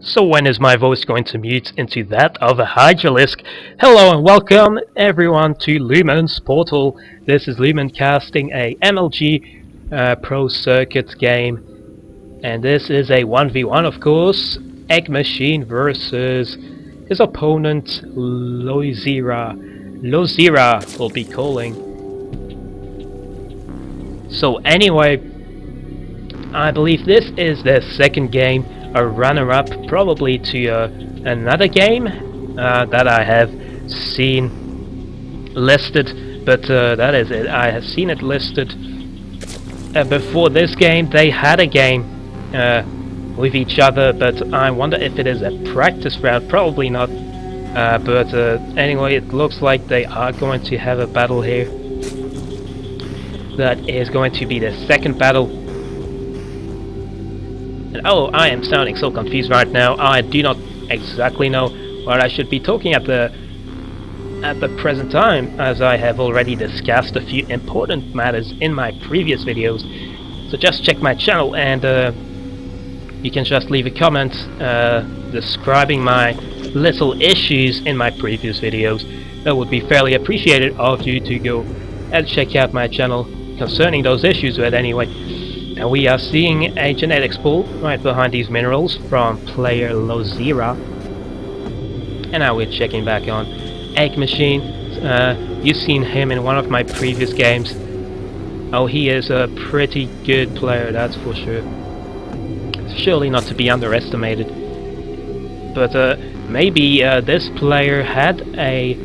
So when is my voice going to mute into that of a Hydralisk? Hello and welcome everyone to Lumen's Portal. This is Lumen casting a MLG Pro Circuit game. And this is a 1v1 of course. EGmachine versus his opponent Losira. Losira will be calling. So anyway, I believe this is the second game, a runner-up probably to another game that I have seen listed, but that is it. I have seen it listed. Before this game they had a game with each other, but I wonder if it is a practice round. Probably not, but anyway, it looks like they are going to have a battle here. That is going to be the second battle. And oh, I am sounding so confused right now. I do not exactly know what I should be talking at the present time, as I have already discussed a few important matters in my previous videos. So just check my channel and you can just leave a comment describing my little issues in my previous videos. That would be fairly appreciated of you to go and check out my channel concerning those issues. But anyway, now we are seeing a genetics pool right behind these minerals from player Losira. And now we're checking back on EGmachine. You've seen him in one of my previous games. Oh, he is a pretty good player, that's for sure. Surely not to be underestimated. But maybe this player had a...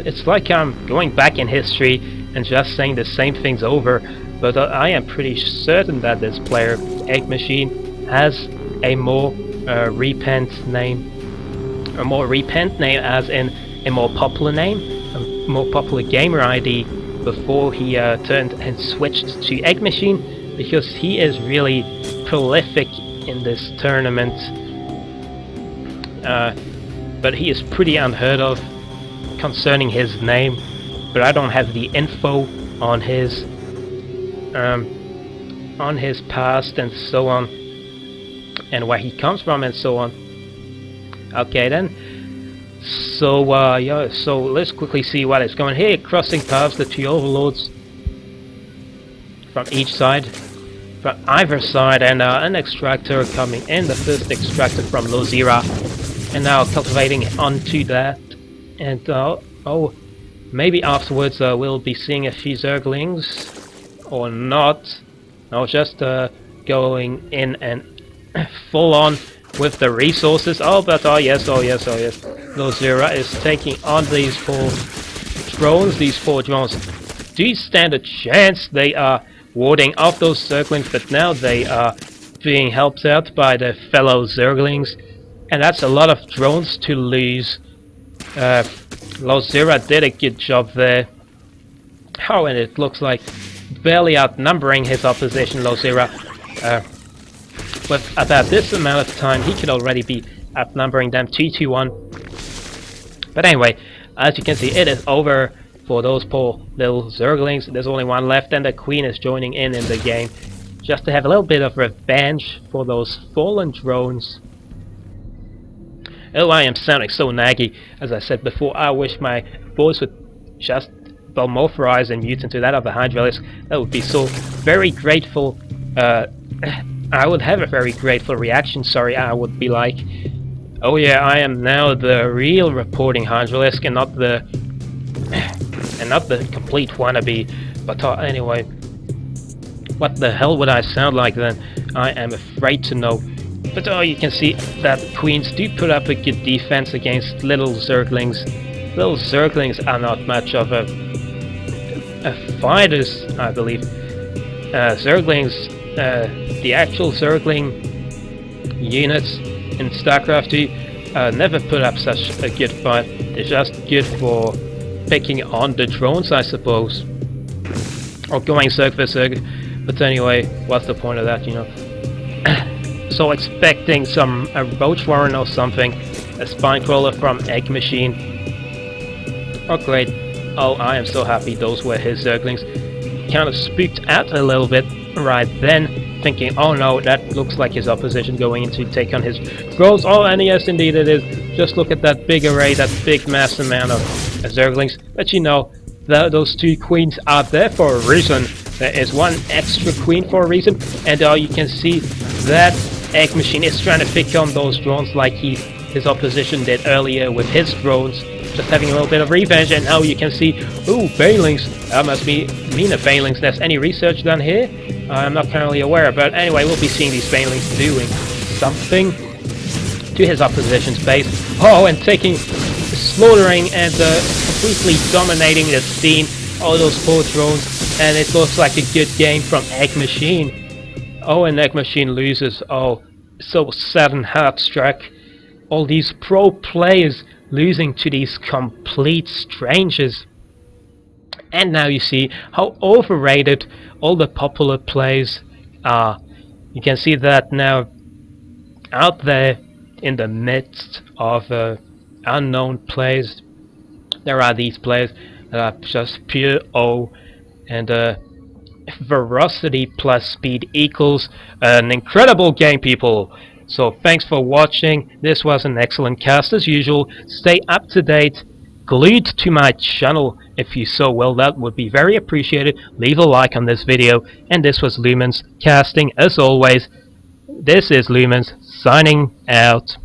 it's like I'm going back in history and just saying the same things over. But I am pretty certain that this player, EGmachine, has a more repent name. A more repent name as in a more popular name, a more popular gamer ID before he turned and switched to EGmachine, because he is really prolific in this tournament. But he is pretty unheard of concerning his name, but I don't have the info on his past and so on, and where he comes from and so on. Okay then, so yeah, so let's quickly see what is going here. Crossing paths, the two overlords from each side, from either side, and an extractor coming in, the first extractor from Losira, and now cultivating onto that. And oh, maybe afterwards we'll be seeing a few zerglings. Or not. No, just going in and full on with the resources. Oh, but oh yes. Losira is taking on these four drones. Do you stand a chance? They are warding off those zerglings, but now they are being helped out by the fellow zerglings, and that's a lot of drones to lose. Losira did a good job there. Oh, and it looks like barely outnumbering his opposition, Losira. With about this amount of time, he could already be outnumbering them 2-1. But anyway, as you can see, it is over for those poor little zerglings. There's only one left, and the queen is joining in the game, just to have a little bit of revenge for those fallen drones. Oh, I am sounding so naggy. As I said before, I wish my voice would just morphorize and mute into that of the Hydralisk. That would be so very grateful. I would have a very grateful reaction. Sorry, I would be like, oh yeah, I am now the real reporting Hydralisk and not the complete wannabe. But anyway, what the hell would I sound like then? I am afraid to know. But oh, you can see that queens do put up a good defense against little zerglings. Little zerglings are not much of a fighters, I believe. Zerglings, the actual zergling units in StarCraft2 never put up such a good fight. They're just good for picking on the drones, I suppose, or going zerg for zerg. But anyway, what's the point of that, you know? So expecting some roach warren or something, a spine crawler from EGmachine. Oh great. Oh, I am so happy those were his zerglings. Kind of spooked out a little bit right then, thinking, oh no, that looks like his opposition going in to take on his drones. Oh, and yes, indeed it is. Just look at that big array, that big mass amount of zerglings. But you know, those 2 queens are there for a reason. There is 1 extra queen for a reason, and you can see that EGmachine is trying to pick on those drones like his opposition did earlier with his drones, just having a little bit of revenge. And now you can see, ooh, banelings. That must mean a banelings. There's any research done here? I'm not currently aware, but anyway, we'll be seeing these banelings doing something to his opposition's base. Oh, and slaughtering and completely dominating the scene. All those 4 drones, and it looks like a good game from EGmachine. Oh, and EGmachine loses. Oh, so 7 heart struck. All these pro players losing to these complete strangers. And now you see how overrated all the popular plays are. You can see that now out there in the midst of unknown plays, there are these players that are just pure O, and velocity plus speed equals an incredible game, people. So thanks for watching. This was an excellent cast as usual. Stay up to date, glued to my channel if you so will. That would be very appreciated. Leave a like on this video. And this was Lumens casting as always. This is Lumens signing out.